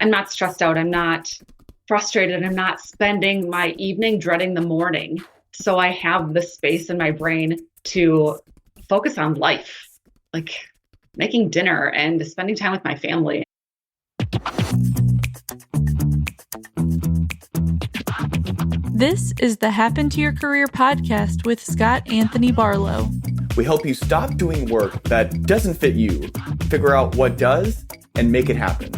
I'm not stressed out. I'm not frustrated. I'm not spending my evening dreading the morning. So I have the space in my brain to focus on life, like making dinner and spending time with my family. This is the Happen to Your Career podcast with Scott Anthony Barlow. We help you stop doing work that doesn't fit you, figure out what does, and make it happen.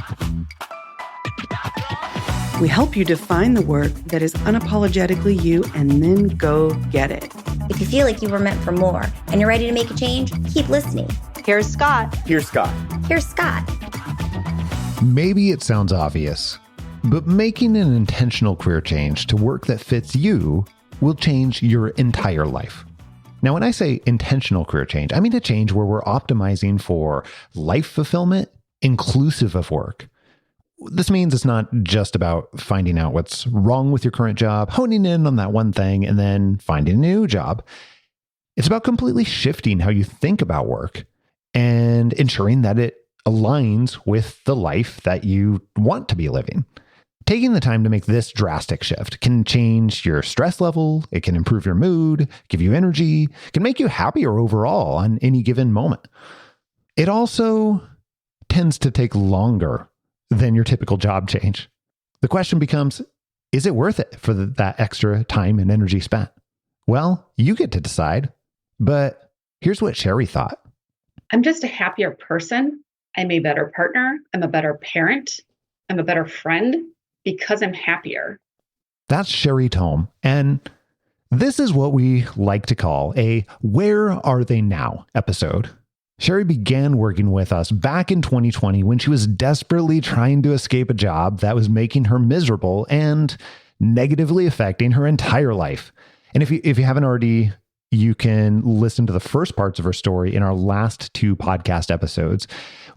We help you define the work that is unapologetically you and then go get it. If you feel like you were meant for more and you're ready to make a change, keep listening. Here's Scott. Here's Scott. Here's Scott. Maybe it sounds obvious, but making an intentional career change to work that fits you will change your entire life. Now, when I say intentional career change, I mean a change where we're optimizing for life fulfillment, inclusive of work. This means it's not just about finding out what's wrong with your current job, honing in on that one thing, and then finding a new job. It's about completely shifting how you think about work and ensuring that it aligns with the life that you want to be living. Taking the time to make this drastic shift can change your stress level, it can improve your mood, give you energy, can make you happier overall on any given moment. It also tends to take longer than your typical job change. The question becomes, is it worth it for that extra time and energy spent? Well, you get to decide, but here's what Cheri thought. I'm just a happier person. I'm a better partner. I'm a better parent. I'm a better friend because I'm happier. That's Cheri Tome, and this is what we like to call a Where Are They Now episode. Cheri began working with us back in 2020 when she was desperately trying to escape a job that was making her miserable and negatively affecting her entire life. And if you haven't already, you can listen to the first parts of her story in our last two podcast episodes,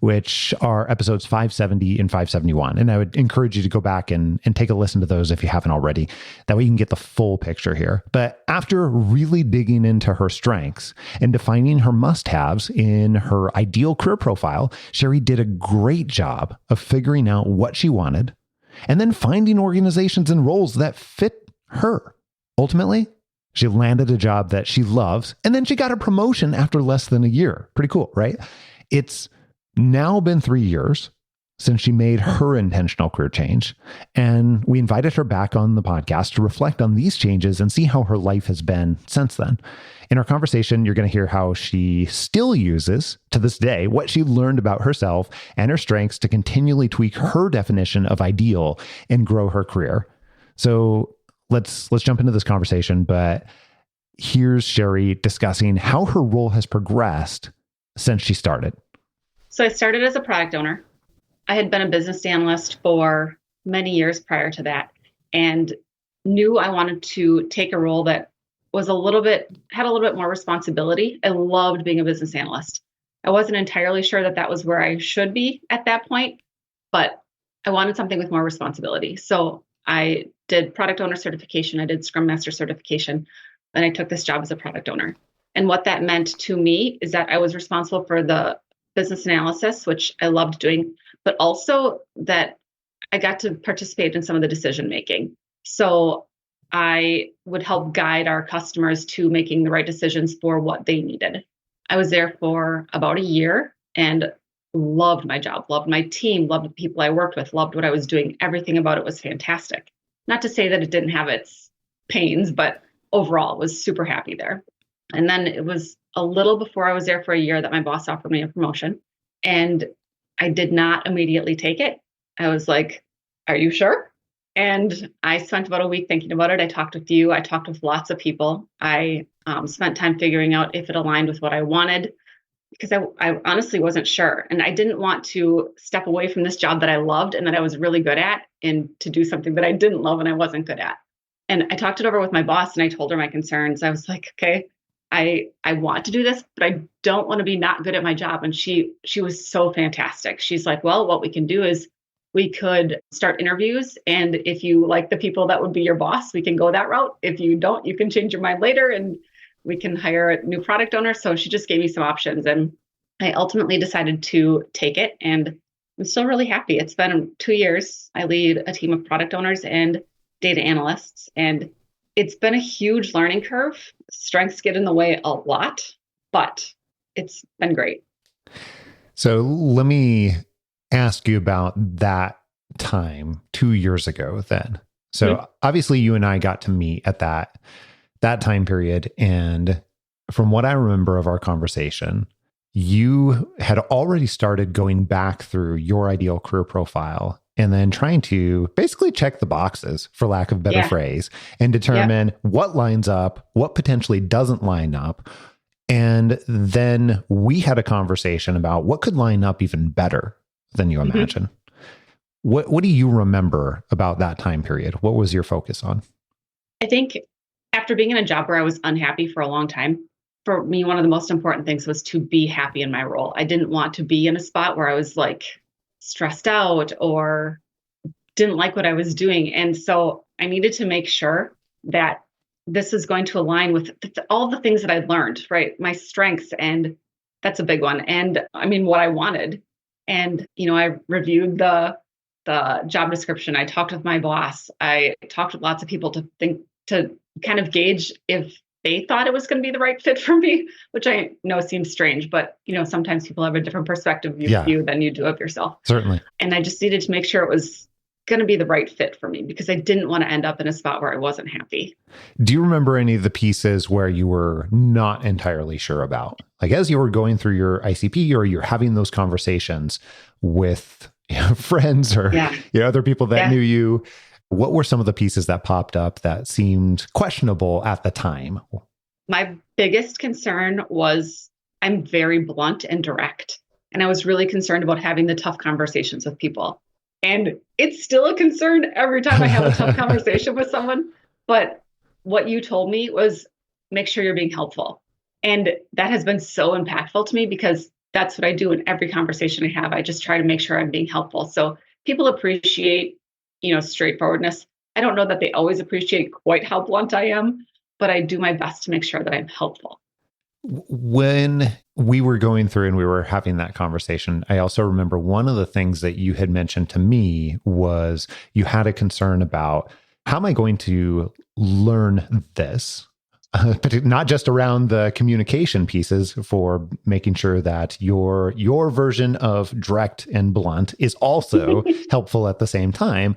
which are episodes 570 and 571. And I would encourage you to go back and take a listen to those if you haven't already. That way you can get the full picture here. But after really digging into her strengths and defining her must-haves in her ideal career profile, Cheri did a great job of figuring out what she wanted and then finding organizations and roles that fit her. Ultimately, she landed a job that she loves, and then she got a promotion after less than a year. Pretty cool, right? It's now been 3 years since she made her intentional career change, and we invited her back on the podcast to reflect on these changes and see how her life has been since then. In our conversation, you're going to hear how she still uses, to this day, what she learned about herself and her strengths to continually tweak her definition of ideal and grow her career. So let's jump into this conversation, but here's Cheri discussing how her role has progressed since she started. So I started as a product owner. I had been a business analyst for many years prior to that and knew I wanted to take a role that was had a little bit more responsibility. I loved being a business analyst. I wasn't entirely sure that was where I should be at that point, but I wanted something with more responsibility. So I did product owner certification. I did Scrum Master certification, and I took this job as a product owner. And what that meant to me is that I was responsible for the business analysis, which I loved doing, but also that I got to participate in some of the decision making. So I would help guide our customers to making the right decisions for what they needed. I was there for about a year and loved my job, loved my team, loved the people I worked with, loved what I was doing. Everything about it was fantastic. Not to say that it didn't have its pains, but overall was super happy there. And then it was a little before I was there for a year that my boss offered me a promotion, and I did not immediately take it. I was like, are you sure? And I spent about a week thinking about it. I talked with you. I talked with lots of people. I spent time figuring out if it aligned with what I wanted, because I honestly wasn't sure. And I didn't want to step away from this job that I loved and that I was really good at and to do something that I didn't love and I wasn't good at. And I talked it over with my boss and I told her my concerns. I was like, okay, I want to do this, but I don't want to be not good at my job. And she was so fantastic. She's like, well, what we can do is we could start interviews. And if you like the people that would be your boss, we can go that route. If you don't, you can change your mind later and we can hire a new product owner. So she just gave me some options and I ultimately decided to take it. And I'm still really happy. It's been 2 years. I lead a team of product owners and data analysts, and it's been a huge learning curve. Strengths get in the way a lot, but it's been great. So let me ask you about that time 2 years ago then. So obviously you and I got to meet at that time period. And from what I remember of our conversation, you had already started going back through your ideal career profile and then trying to basically check the boxes, for lack of a better phrase, and determine what lines up, what potentially doesn't line up. And then we had a conversation about what could line up even better than you imagine. What do you remember about that time period? What was your focus on? I think after being in a job where I was unhappy for a long time, for me, one of the most important things was to be happy in my role. I didn't want to be in a spot where I was like stressed out or didn't like what I was doing. And so I needed to make sure that this is going to align with all the things that I'd learned, right? My strengths, and that's a big one. And I mean, what I wanted. And, I reviewed the job description. I talked with my boss. I talked with lots of people to kind of gauge if they thought it was going to be the right fit for me, which I know seems strange, but sometimes people have a different perspective of you than you do of yourself. Certainly. And I just needed to make sure it was going to be the right fit for me because I didn't want to end up in a spot where I wasn't happy. Do you remember any of the pieces where you were not entirely sure about? Like as you were going through your ICP or you're having those conversations with friends or other people that knew you, what were some of the pieces that popped up that seemed questionable at the time? My biggest concern was I'm very blunt and direct. And I was really concerned about having the tough conversations with people. And it's still a concern every time I have a tough conversation with someone. But what you told me was make sure you're being helpful. And that has been so impactful to me because that's what I do in every conversation I have. I just try to make sure I'm being helpful. So people appreciate, straightforwardness. I don't know that they always appreciate quite how blunt I am, but I do my best to make sure that I'm helpful. When we were going through and we were having that conversation, I also remember one of the things that you had mentioned to me was you had a concern about how am I going to learn this? But not just around the communication pieces for making sure that your version of direct and blunt is also helpful at the same time.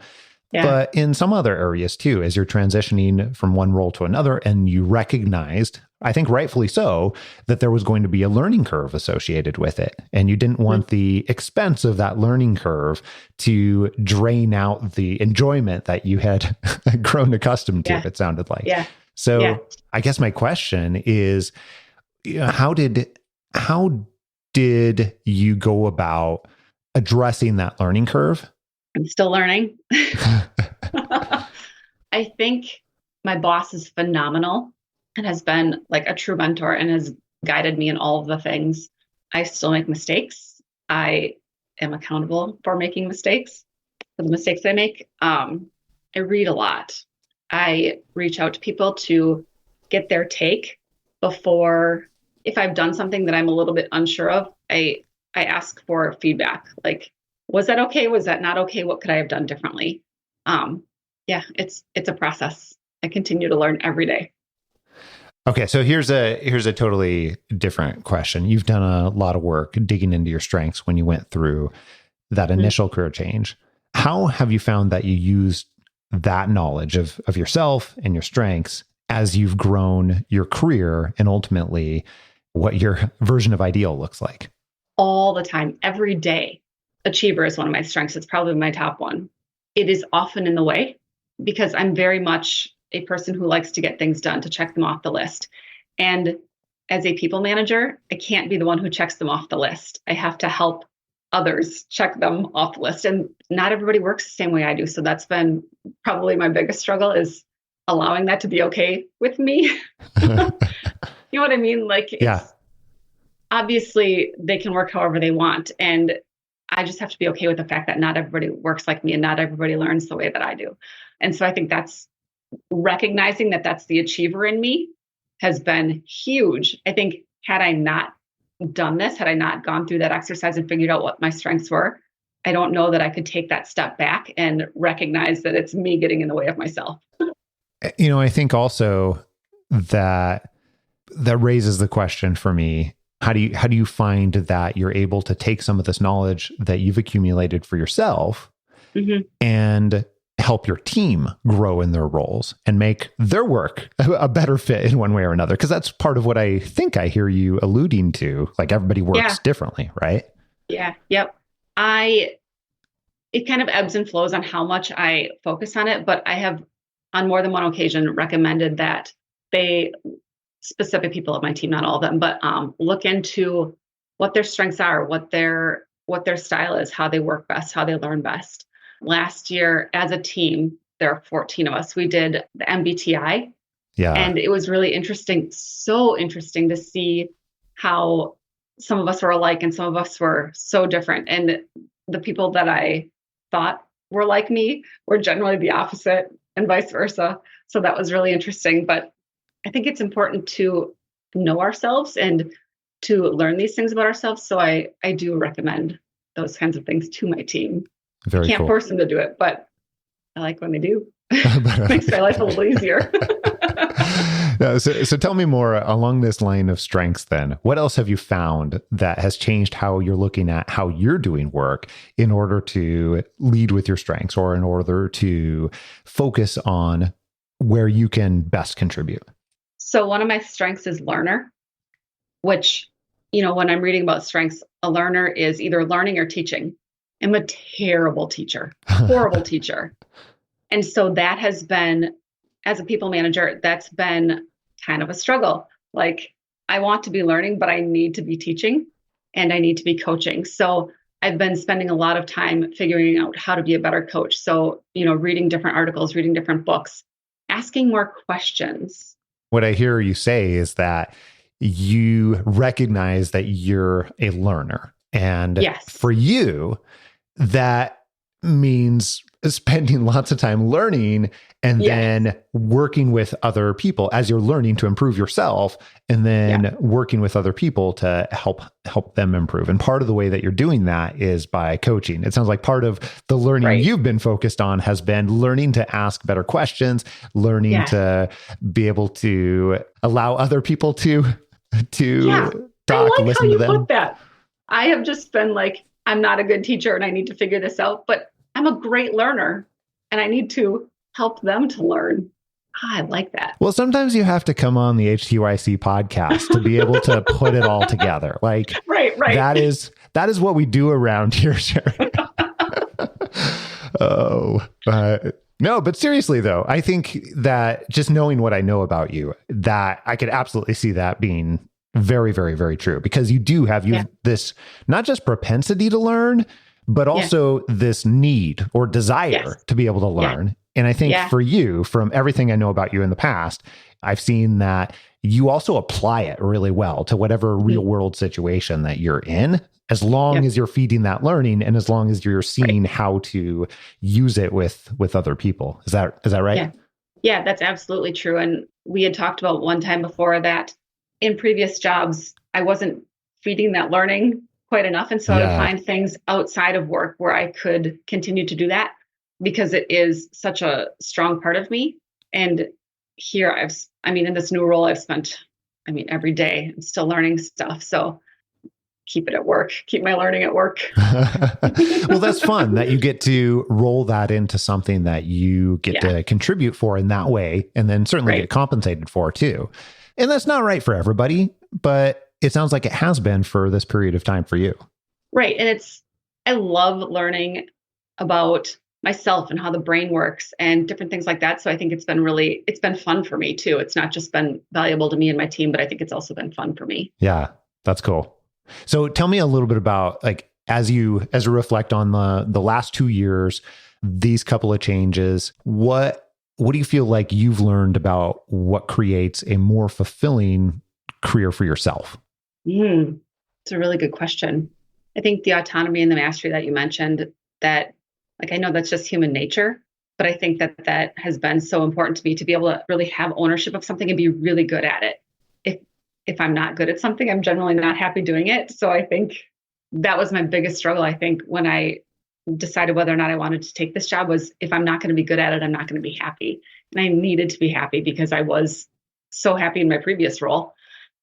Yeah. But in some other areas too, as you're transitioning from one role to another, and you recognized, I think rightfully so, that there was going to be a learning curve associated with it. And you didn't want the expense of that learning curve to drain out the enjoyment that you had grown accustomed to, it sounded like. Yeah. So I guess my question is, how did you go about addressing that learning curve? I'm still learning. I think my boss is phenomenal and has been like a true mentor and has guided me in all of the things. I still make mistakes. I am accountable for making mistakes, for the mistakes I make. I read a lot. I reach out to people to get their take before, if I've done something that I'm a little bit unsure of, I ask for feedback. Like, was that okay? Was that not okay? What could I have done differently? It's a process. I continue to learn every day. Okay, so here's a totally different question. You've done a lot of work digging into your strengths when you went through that initial career change. How have you found that you used that knowledge of yourself and your strengths as you've grown your career and ultimately what your version of ideal looks like? All the time, every day. Achiever is one of my strengths. It's probably my top one. It is often in the way because I'm very much a person who likes to get things done, to check them off the list. And as a people manager, I can't be the one who checks them off the list. I have to help others check them off the list. And not everybody works the same way I do. So that's been probably my biggest struggle, is allowing that to be okay with me. You know what I mean? Like, obviously they can work however they want. And I just have to be okay with the fact that not everybody works like me and not everybody learns the way that I do. And so I think that's recognizing that that's the achiever in me has been huge. I think had I not done this, had I not gone through that exercise and figured out what my strengths were, I don't know that I could take that step back and recognize that it's me getting in the way of myself. I think also that raises the question for me. How do you find that you're able to take some of this knowledge that you've accumulated for yourself and help your team grow in their roles and make their work a better fit in one way or another? Because that's part of what I think I hear you alluding to. Like everybody works differently, right? Yeah. Yep. It kind of ebbs and flows on how much I focus on it, but I have on more than one occasion recommended that specific people of my team, not all of them, but look into what their strengths are, what their style is, how they work best, how they learn best. Last year, as a team, there are 14 of us. We did the MBTI, and it was really interesting, so interesting to see how some of us were alike and some of us were so different. And the people that I thought were like me were generally the opposite, and vice versa. So that was really interesting. But I think it's important to know ourselves and to learn these things about ourselves. So I do recommend those kinds of things to my team. Very Can't cool. force them to do it, but I like when they do. Makes my life a little easier. So tell me more along this line of strengths then. What else have you found that has changed how you're looking at how you're doing work in order to lead with your strengths or in order to focus on where you can best contribute? So one of my strengths is learner, which, when I'm reading about strengths, a learner is either learning or teaching. I'm a terrible teacher, horrible teacher. And so that has been, as a people manager, that's been kind of a struggle. Like, I want to be learning, but I need to be teaching and I need to be coaching. So I've been spending a lot of time figuring out how to be a better coach. So, reading different articles, reading different books, asking more questions. What I hear you say is that you recognize that you're a learner. And for you, that means spending lots of time learning and then working with other people as you're learning to improve yourself, and then working with other people to help them improve. And part of the way that you're doing that is by coaching. It sounds like part of the learning you've been focused on has been learning to ask better questions, learning to be able to allow other people to talk, listen to them. Put that. I have just been like, I'm not a good teacher and I need to figure this out, but I'm a great learner and I need to help them to learn. I like that. Well, sometimes you have to come on the HTYC podcast to be able to put it all together. Like, right. That is what we do around here, Cheri. No, but seriously though, I think that just knowing what I know about you, that I could absolutely see that being very, very, very true, because you do have this not just propensity to learn, but also this need or desire to be able to learn. And I think for you, from everything I know about you in the past, I've seen that you also apply it really well to whatever real world situation that you're in, as long as you're feeding that learning and as long as you're seeing how to use it with other people. Is that right? Yeah, that's absolutely true. And we had talked about one time before that in previous jobs, I wasn't feeding that learning quite enough. And so I would find things outside of work where I could continue to do that, because it is such a strong part of me. And here in this new role, I've spent, every day I'm still learning stuff. So keep it at work, keep my learning at work. Well, that's fun that you get to roll that into something that you get to contribute for in that way. And then certainly get compensated for too. And that's not right for everybody, but it sounds like it has been for this period of time for you. Right. And I love learning about myself and how the brain works and different things like that. So I think it's been fun for me too. It's not just been valuable to me and my team, but I think it's also been fun for me. Yeah, that's cool. So tell me a little bit about, like, as you reflect on the last 2 years, these couple of changes, what do you feel like you've learned about what creates a more fulfilling career for yourself? It's a really good question. I think the autonomy and the mastery that you mentioned, that, like, I know that's just human nature, but I think that has been so important to me, to be able to really have ownership of something and be really good at it. If I'm not good at something, I'm generally not happy doing it. So I think that was my biggest struggle. I think when I decided whether or not I wanted to take this job was, if I'm not going to be good at it, I'm not going to be happy. And I needed to be happy because I was so happy in my previous role.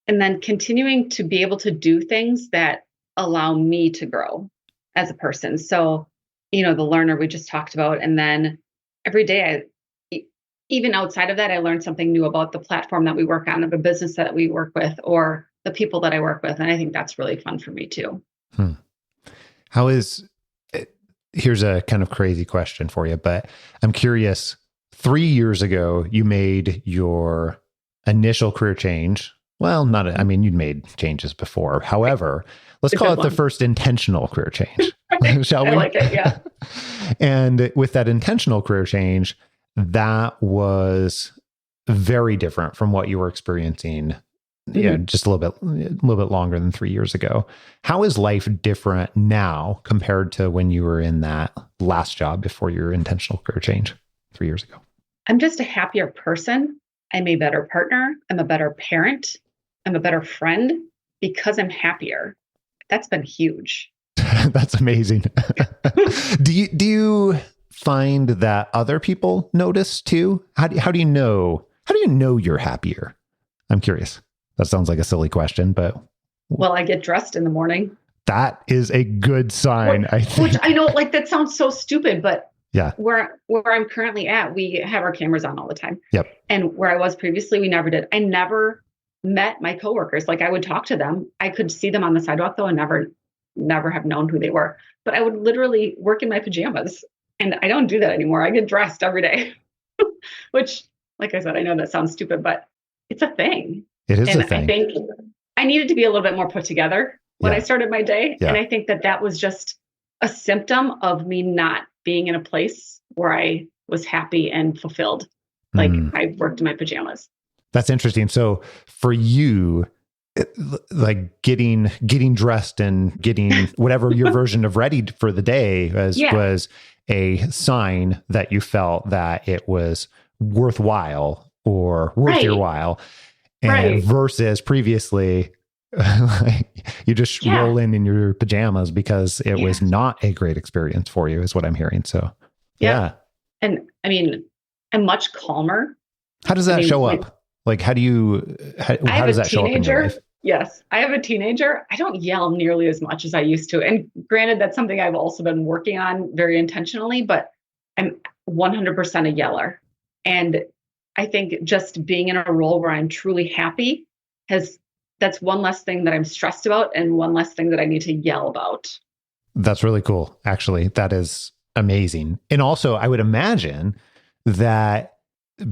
And then continuing to be able to do things that allow me to grow as a person. So, the learner we just talked about. And then every day, even outside of that, I learned something new about the platform that we work on, of the business that we work with, or the people that I work with. And I think that's really fun for me too. Here's a kind of crazy question for you, but I'm curious. 3 years ago, you made your initial career change. Well, you'd made changes before. However, let's call it the first intentional career change, shall we? I like it, yeah. And with that intentional career change, that was very different from what you were experiencing, just a little bit longer than 3 years ago. How is life different now compared to when you were in that last job before your intentional career change 3 years ago? I'm just a happier person. I'm a better partner. I'm a better parent. I'm a better friend because I'm happier. That's been huge. That's amazing. Do you find that other people notice too? How do you know you're happier? I'm curious. That sounds like a silly question, but well, I get dressed in the morning. That is a good sign, I think. Which I know, that sounds so stupid, but yeah, where I'm currently at, we have our cameras on all the time. Yep. And where I was previously, we never did. I never met my coworkers. I would talk to them. I could see them on the sidewalk though, and never have known who they were. But I would literally work in my pajamas, and I don't do that anymore. I get dressed every day, which, like I said, I know that sounds stupid, but it's a thing. It is a thing. I think I needed to be a little bit more put together when I started my day. Yeah. And I think that was just a symptom of me not being in a place where I was happy and fulfilled. I worked in my pajamas. That's interesting. So for you, getting dressed and getting whatever your version of ready for the day was a sign that you felt that it was worthwhile or worth your while. And versus previously, you just roll in your pajamas because it was not a great experience for you, is what I'm hearing. So, yeah. And I'm much calmer. How does that show up? How does that show up in your life? Yes. I have a teenager. I don't yell nearly as much as I used to. And granted, that's something I've also been working on very intentionally, but I'm 100% a yeller. And I think just being in a role where I'm truly happy that's one less thing that I'm stressed about and one less thing that I need to yell about. That's really cool. Actually, that is amazing. And also, I would imagine that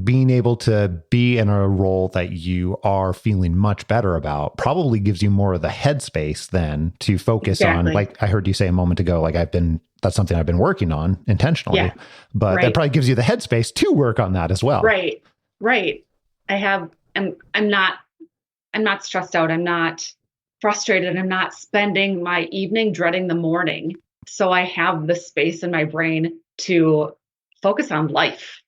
being able to be in a role that you are feeling much better about probably gives you more of the headspace then to focus on, like I heard you say a moment ago, that's something I've been working on intentionally, but that probably gives you the headspace to work on that as well. Right. I'm not stressed out. I'm not frustrated. I'm not spending my evening dreading the morning. So I have the space in my brain to focus on life,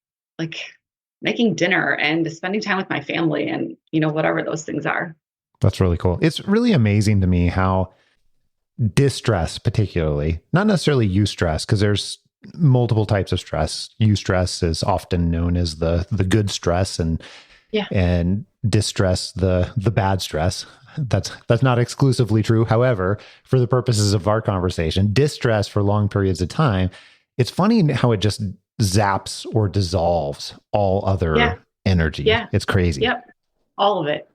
making dinner and spending time with my family and, whatever those things are. That's really cool. It's really amazing to me how distress, particularly, not necessarily eustress, because there's multiple types of stress. Eustress is often known as the good stress, and distress, the bad stress. That's not exclusively true. However, for the purposes of our conversation, distress for long periods of time, it's funny how it just zaps or dissolves all other energy. Yeah. It's crazy. Yep. All of it.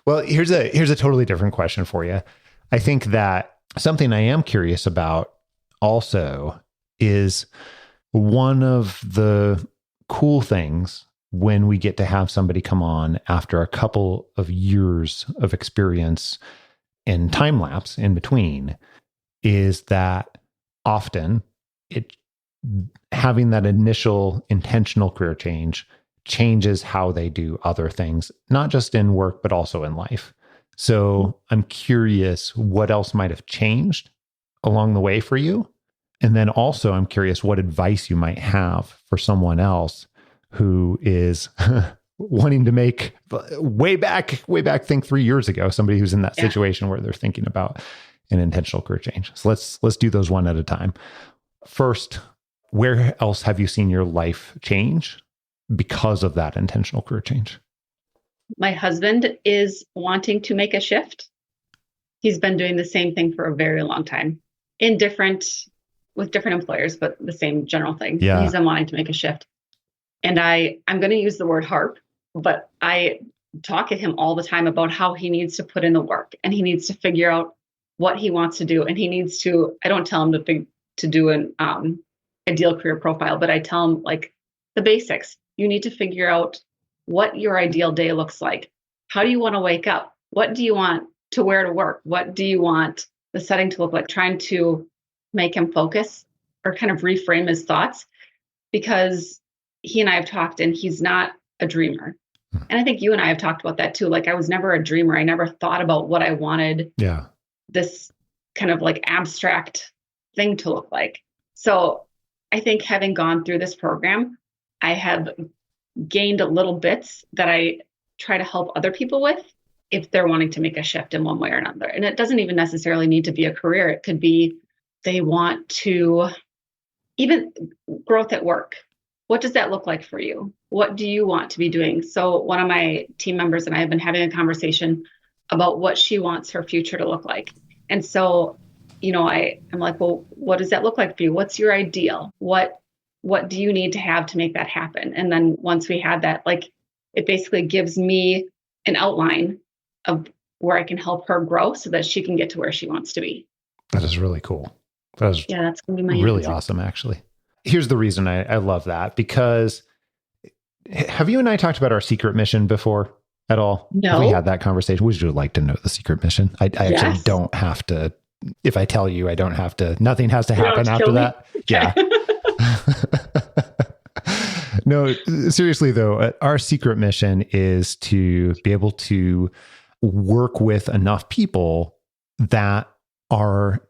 Well, here's a totally different question for you. I think that something I am curious about also is one of the cool things when we get to have somebody come on after a couple of years of experience and time lapse in between is that often having that initial intentional career change changes how they do other things, not just in work, but also in life. So I'm curious what else might have changed along the way for you. And then also I'm curious what advice you might have for someone else who is wanting to make way back, think 3 years ago, somebody who's in that situation where they're thinking about an intentional career change. So let's do those one at a time. First, where else have you seen your life change because of that intentional career change? My husband is wanting to make a shift. He's been doing the same thing for a very long time with different employers, but the same general thing. Yeah. He's been wanting to make a shift. And I'm going to use the word harp, but I talk to him all the time about how he needs to put in the work and he needs to figure out what he wants to do. And he needs to, I don't tell him to do an ideal career profile, but I tell him like the basics. You need to figure out what your ideal day looks like. How do you want to wake up? What do you want to wear to work? What do you want the setting to look like? Trying to make him focus or kind of reframe his thoughts, because he and I have talked and he's not a dreamer. And I think you and I have talked about that too. Like I was never a dreamer. I never thought about what I wanted this kind of like abstract thing to look like. So I think having gone through this program, I have gained little bits that I try to help other people with if they're wanting to make a shift in one way or another. And it doesn't even necessarily need to be a career. It could be they want to even growth at work. What does that look like for you? What do you want to be doing? So one of my team members and I have been having a conversation about what she wants her future to look like. And so, I'm like, well, what does that look like for you? What's your ideal? What do you need to have to make that happen? And then once we had that, like, it basically gives me an outline of where I can help her grow so that she can get to where she wants to be. That is really cool. That's going to be my really answer. Awesome, actually. Here's the reason I love that, because have you and I talked about our secret mission before at all? No. Have we had that conversation? Would you like to know the secret mission? I actually don't have to, if I tell you, I don't have to, nothing has to happen after that. Yeah. No, seriously though, our secret mission is to be able to work with enough people that are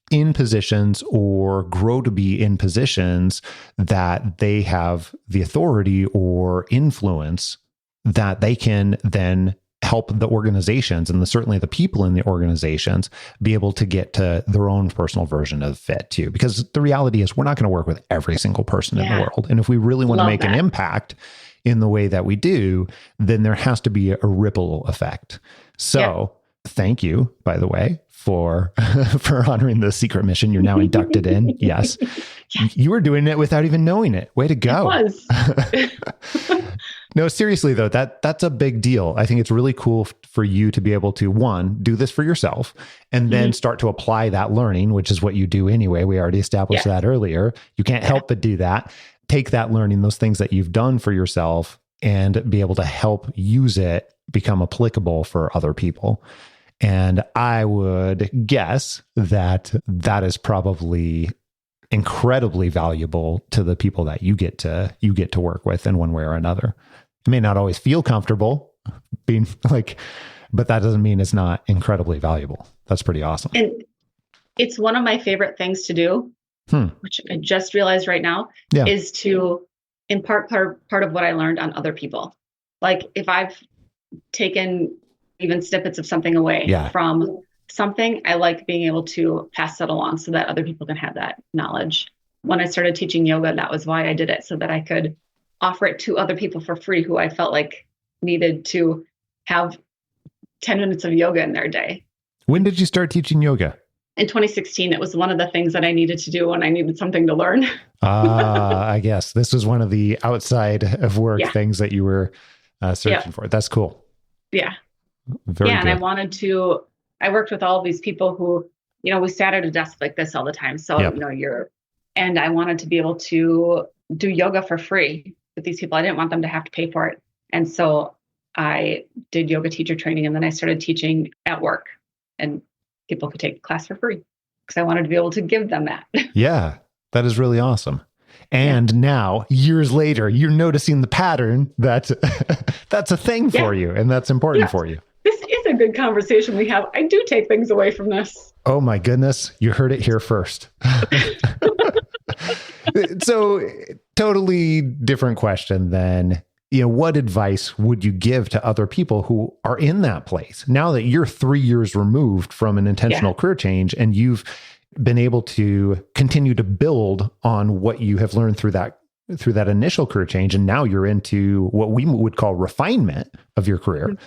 in positions or grow to be in positions that they have the authority or influence that they can then help the organizations and certainly the people in the organizations be able to get to their own personal version of fit too. Because the reality is we're not going to work with every single person in the world. And if we really want to make an impact in the way that we do, then there has to be a ripple effect. So thank you, by the way, for honoring the secret mission. You're now inducted in. Yes. You were doing it without even knowing it. Way to go. It was. No, seriously though, that's a big deal. I think it's really cool for you to be able to, one, do this for yourself and then start to apply that learning, which is what you do anyway. We already established that earlier. You can't help but do that. Take that learning, those things that you've done for yourself, and be able to help use it become applicable for other people. And I would guess that that is probably incredibly valuable to the people that you get to work with in one way or another. It may not always feel comfortable being like, but that doesn't mean it's not incredibly valuable. That's pretty awesome. And it's one of my favorite things to do, which I just realized right now, is to impart part of what I learned on other people. Like if I've taken even snippets of something away from something, I like being able to pass that along so that other people can have that knowledge. When I started teaching yoga, that was why I did it, so that I could offer it to other people for free who I felt like needed to have 10 minutes of yoga in their day. When did you start teaching yoga? In 2016, it was one of the things that I needed to do when I needed something to learn. I guess this was one of the outside of work things that you were searching for. That's cool. Yeah. Very good. And I worked with all of these people who, we sat at a desk like this all the time. So, and I wanted to be able to do yoga for free with these people. I didn't want them to have to pay for it. And so I did yoga teacher training, and then I started teaching at work, and people could take the class for free because I wanted to be able to give them that. Yeah, that is really awesome. And now, years later, you're noticing the pattern that that's a thing for you, and that's important for you. This is a good conversation we have. I do take things away from this. Oh my goodness. You heard it here first. So totally different question then. what advice would you give to other people who are in that place now that you're 3 years removed from an intentional career change and you've been able to continue to build on what you have learned through that initial career change, and now you're into what we would call refinement of your career? Mm-hmm.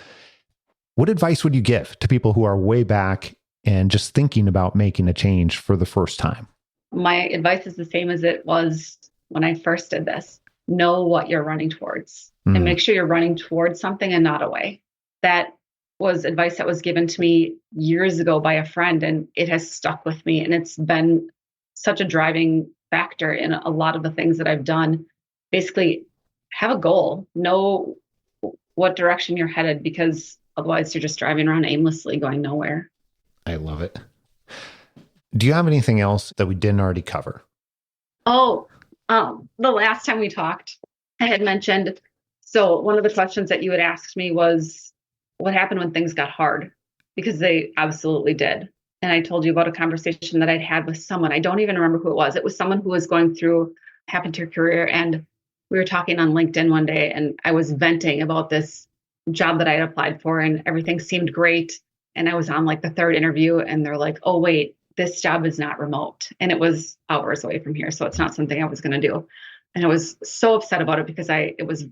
What advice would you give to people who are way back and just thinking about making a change for the first time? My advice is the same as it was when I first did this. Know what you're running towards and make sure you're running towards something and not away. That was advice that was given to me years ago by a friend, and it has stuck with me. And it's been such a driving factor in a lot of the things that I've done. Basically, have a goal, know what direction you're headed, because otherwise you're just driving around aimlessly going nowhere. I love it. Do you have anything else that we didn't already cover? The last time we talked, I had mentioned, so one of the questions that you had asked me was, what happened when things got hard? Because they absolutely did. And I told you about a conversation that I'd had with someone. I don't even remember who it was. It was someone who was going through happened to your career. And we were talking on LinkedIn one day, and I was venting about this job that I had applied for, and everything seemed great. And I was on like the third interview, and they're like, oh, wait, this job is not remote. And it was hours away from here. So it's not something I was going to do. And I was so upset about it because it was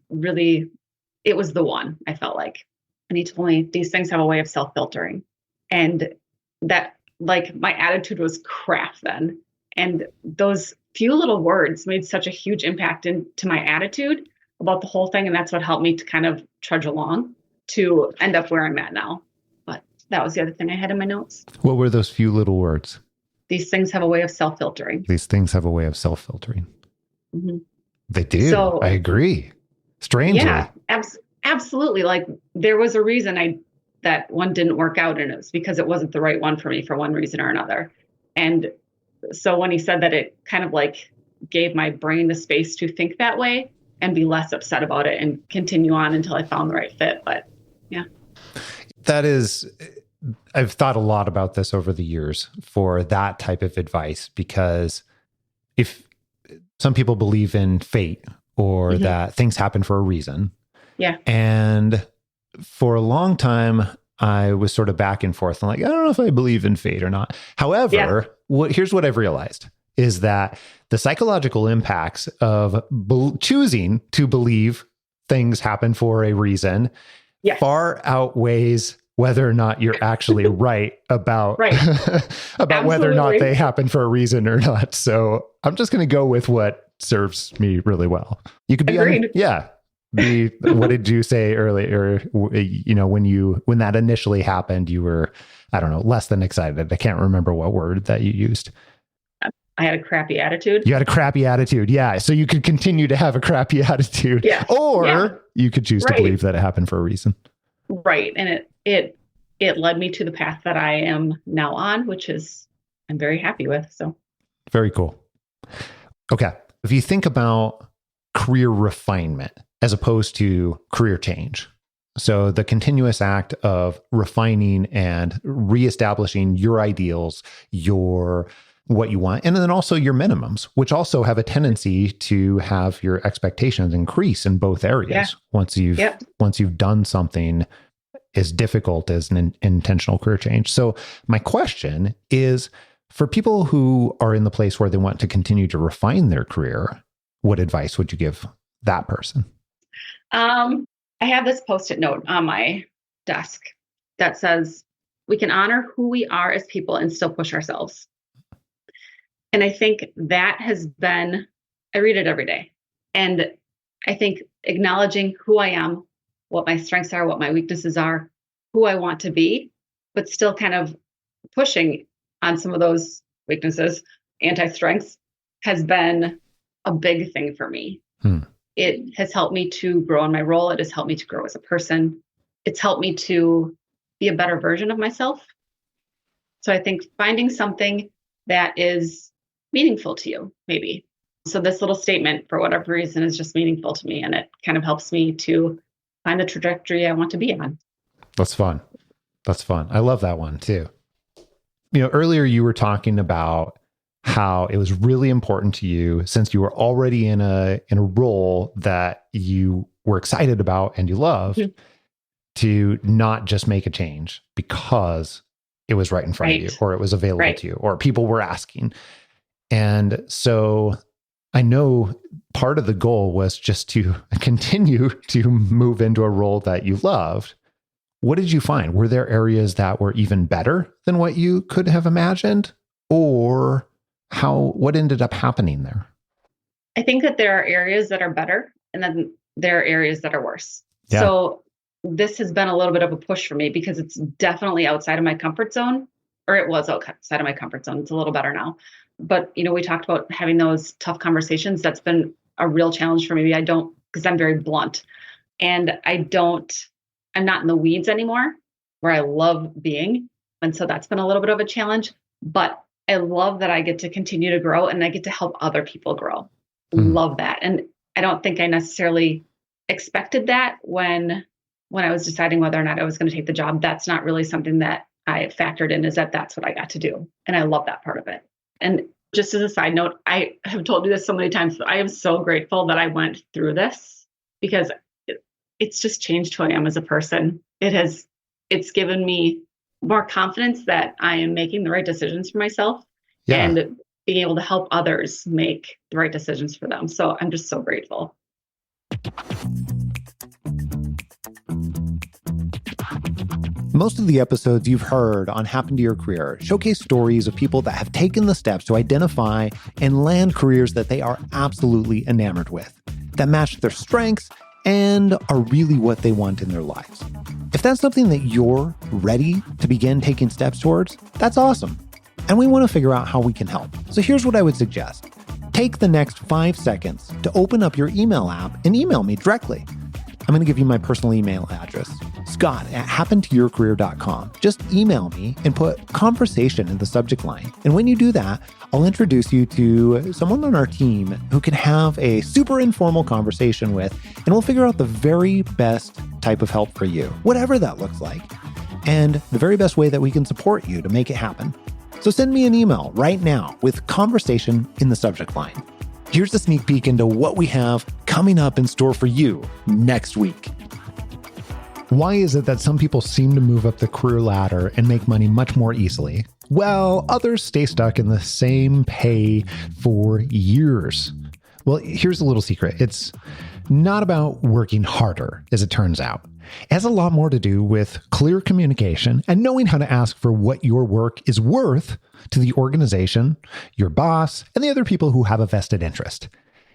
the one, I felt like. And he told me these things have a way of self-filtering. And that, like, my attitude was crap then. And those few little words made such a huge impact into my attitude about the whole thing. And that's what helped me to kind of trudge along to end up where I'm at now. But that was the other thing I had in my notes. What were those few little words? These things have a way of self-filtering. These things have a way of self-filtering. Mm-hmm. They do. So, I agree. Strangely. Yeah, absolutely. Like, there was a reason that one didn't work out, and it was because it wasn't the right one for me for one reason or another. And so when he said that, it kind of like gave my brain the space to think that way and be less upset about it and continue on until I found the right fit. But yeah. I've thought a lot about this over the years for that type of advice, because if some people believe in fate or that things happen for a reason. Yeah. And for a long time, I was sort of back and forth. I'm like, I don't know if I believe in fate or not. However, here's what I've realized is that the psychological impacts of choosing to believe things happen for a reason far outweighs whether or not you're actually right about whether or not they happen for a reason or not. So I'm just going to go with what serves me really well. You could be, what did you say earlier? When that initially happened, you were, I don't know, less than excited. I can't remember what word that you used. I had a crappy attitude. You had a crappy attitude. Yeah. So you could continue to have a crappy attitude. Yeah. Or you could choose to believe that it happened for a reason. Right. And it led me to the path that I am now on, which is I'm very happy with. So very cool. Okay. If you think about career refinement as opposed to career change, so the continuous act of refining and reestablishing your ideals, what you want, and then also your minimums, which also have a tendency to have your expectations increase in both areas once you've done something as difficult as an intentional career change. So my question is, for people who are in the place where they want to continue to refine their career, what advice would you give that person? I have this Post-it note on my desk that says, we can honor who we are as people and still push ourselves. And I think that has been, I read it every day. And I think acknowledging who I am, what my strengths are, what my weaknesses are, who I want to be, but still kind of pushing on some of those weaknesses, anti-strengths, has been a big thing for me. It has helped me to grow in my role. It has helped me to grow as a person. It's helped me to be a better version of myself. So I think finding something that is meaningful to you, maybe. So this little statement, for whatever reason, is just meaningful to me, and it kind of helps me to find the trajectory I want to be on. That's fun. I love that one too. Earlier you were talking about how it was really important to you, since you were already in a role that you were excited about and you loved, to not just make a change because it was right in front of you, or it was available to you, or people were asking. And so I know part of the goal was just to continue to move into a role that you loved. What did you find? Were there areas that were even better than what you could have imagined? Or what ended up happening there? I think that there are areas that are better, and then there are areas that are worse. Yeah. So this has been a little bit of a push for me because it's definitely outside of my comfort zone, or it was outside of my comfort zone. It's a little better now. But, we talked about having those tough conversations. That's been a real challenge for me. Because I'm very blunt, and I'm not in the weeds anymore, where I love being. And so that's been a little bit of a challenge, but I love that I get to continue to grow and I get to help other people grow. Love that. And I don't think I necessarily expected that when I was deciding whether or not I was going to take the job. That's not really something that I factored in, is that's what I got to do. And I love that part of it. And just as a side note, I have told you this so many times, I am so grateful that I went through this, because it's just changed who I am as a person. It's given me more confidence that I am making the right decisions for myself and being able to help others make the right decisions for them. So I'm just so grateful. Most of the episodes you've heard on Happen to Your Career showcase stories of people that have taken the steps to identify and land careers that they are absolutely enamored with, that match their strengths and are really what they want in their lives. If that's something that you're ready to begin taking steps towards, that's awesome. And we want to figure out how we can help. So here's what I would suggest. Take the next 5 seconds to open up your email app and email me directly. I'm going to give you my personal email address, scott@happentoyourcareer.com. Just email me and put conversation in the subject line. And when you do that, I'll introduce you to someone on our team who can have a super informal conversation with, and we'll figure out the very best type of help for you, whatever that looks like, and the very best way that we can support you to make it happen. So send me an email right now with conversation in the subject line. Here's a sneak peek into what we have coming up in store for you next week. Why is it that some people seem to move up the career ladder and make money much more easily, while others stay stuck in the same pay for years? Well, here's a little secret. It's not about working harder, as it turns out. It has a lot more to do with clear communication and knowing how to ask for what your work is worth to the organization, your boss, and the other people who have a vested interest.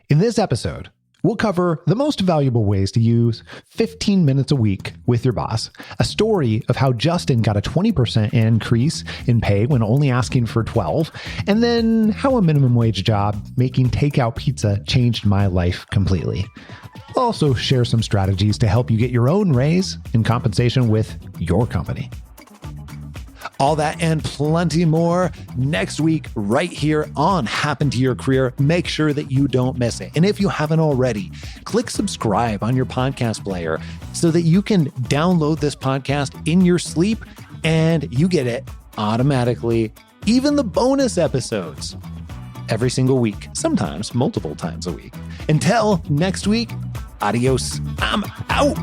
In this episode, we'll cover the most valuable ways to use 15 minutes a week with your boss, a story of how Justin got a 20% increase in pay when only asking for 12, and then how a minimum wage job making takeout pizza changed my life completely. We'll also share some strategies to help you get your own raise in compensation with your company. All that and plenty more next week right here on Happen to Your Career. Make sure that you don't miss it. And if you haven't already, click subscribe on your podcast player so that you can download this podcast in your sleep and you get it automatically, even the bonus episodes, every single week, sometimes multiple times a week. Until next week, adios. I'm out.